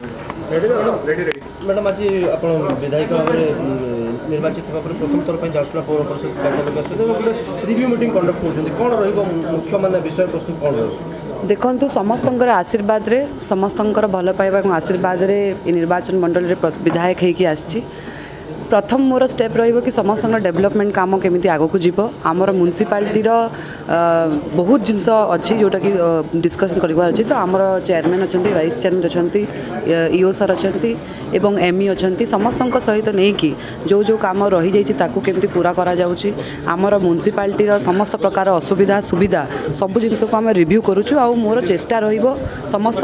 Madam आज आप विधायक भाव में निर्वाचित होगा प्रथम थर पर झारसुगुड़ा पौर परिषद कार्यालय गोटे रिव्यू मीटिंग कंडक्ट कर कौन रुख्य मान विषय वस्तु कौन रही देखु समस्त आशीर्वाद रे समस्त भल पाइबा आशीर्वाद रे निर्वाचन मंडल विधायक होगी आसी प्रथम मोर स्टेप रहिबो कि समस्त डेवलपमेंट काम केमिति आगो को जीवो आमर म्युनिसिपालिटी बहुत जिनस अच्छी जोटा कि डिस्कसन करबार अछि तो आमर चेयरमैन अछंती वाइस चेयरमैन अछंती ईओ सर अछंती एवं एमई अछंती समस्त सहित नहीं कि जो जो काम रही जाइछि ताकू केमिति पूरा करा जाउछि आमर म्युनिसिपालिटी समस्त प्रकार असुविधा सुविधा सब जिनस को आम रिव्यू करूछु आ मोर चेष्टा रहिबो समस्त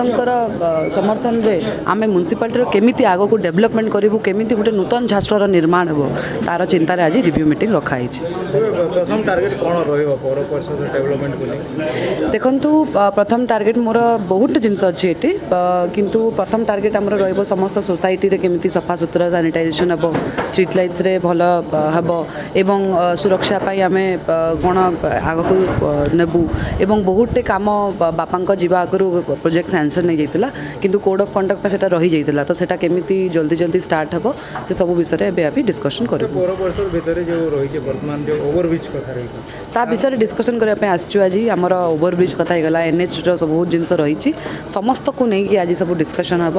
समर्थन रे आमे म्युनिसिपालिटी केमिति आगो को डेवलपमेंट करिवु केमिति गुटे नूतन झारसुगुड़ा निर्माण हो तार चिंता आज रिव्यू मीटिंग रखाई प्रथम टार्गेट कौन रहिबो पौर परिषद डेवलपमेंट को देखंतु प्रथम टार्गेट मोर बहुत जिनस अच्छी ये किंतु प्रथम टार्गेट आमर रहिबो समस्त सोसाइटी रे केमिति सफा सुतरा सैनिटाइजेशन हेबो स्ट्रीट लाइट्स रे भल हेबो एवं सुरक्षा पाई आमे कोन आगको नेबु एवं बहुत काम बापांक जीवा आगरु प्रोजेक्ट सैंक्शन नहीं जाइतिला किंतु कोड ऑफ कंडक्ट पे सेटा रही जाइतिला तो सेटा केमिति जल्दी जल्दी स्टार्ट हेबो से सब विषय रे भी डिस्कशन कर पौर परिषद भितर जो रही वर्तमान जो ओवरब्रिज कथा रही ता विषय डिस्कशन करने पे आसचु आज आमर ओवरब्रिज कथा होगा एनएच सब बहुत जिनस रही समस्त को लेकिन आज सब डिस्कशन हम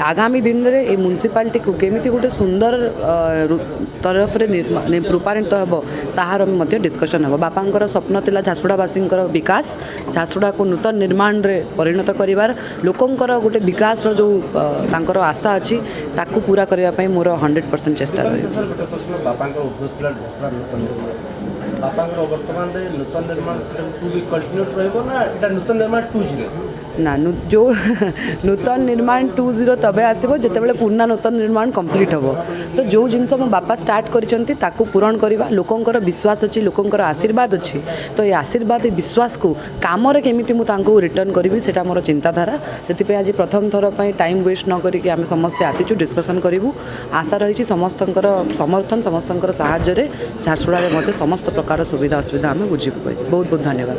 आगामी दिन में ये म्युनिसिपालिटी को केमिति गोटे सुंदर तरफ रूपान्वित हम ताहार डिस्कशन हम बापांकर स्वप्न थिला झारसुगुड़ावासी विकास झारसुगुड़ा को नूतन निर्माण रे परिणत करिवार लोकंकर गोटे विकास जो तांकर आशा अच्छी ताकू पूरा करने मोर 100% चेष्टा रही बापांकर वर्तमान नूतन निर्माण टू भी कंटिन्यू रहिबो ना एटा नूतन निर्माण 20 ना जो नूतन निर्माण 20 तबे आसबो जते बेले पूर्ण नूतन निर्माण कंप्लीट होबो तो जो जिनस मो बापा स्टार्ट करिसंती ताकू पूरण करबा लोकंकर विश्वास अछि लोकंकर आशीर्वाद अछि तो ये आशीर्वाद विश्वास को काम रे केमिति मु तांको रिटर्न करबी सेटा मोर चिंताधारा जति पे आज प्रथम थर पई टाइम वेस्ट न करी कि आमे समस्त आसीचु डिस्कशन करिवु आशा रही समस्तंकर समर्थन समस्तंकर सहाय्य रे झारसुगुड़ा रे मते समस्त प्रकार सुविधा असुविधा आमे बुझिबु बहुत बहुत धन्यवाद।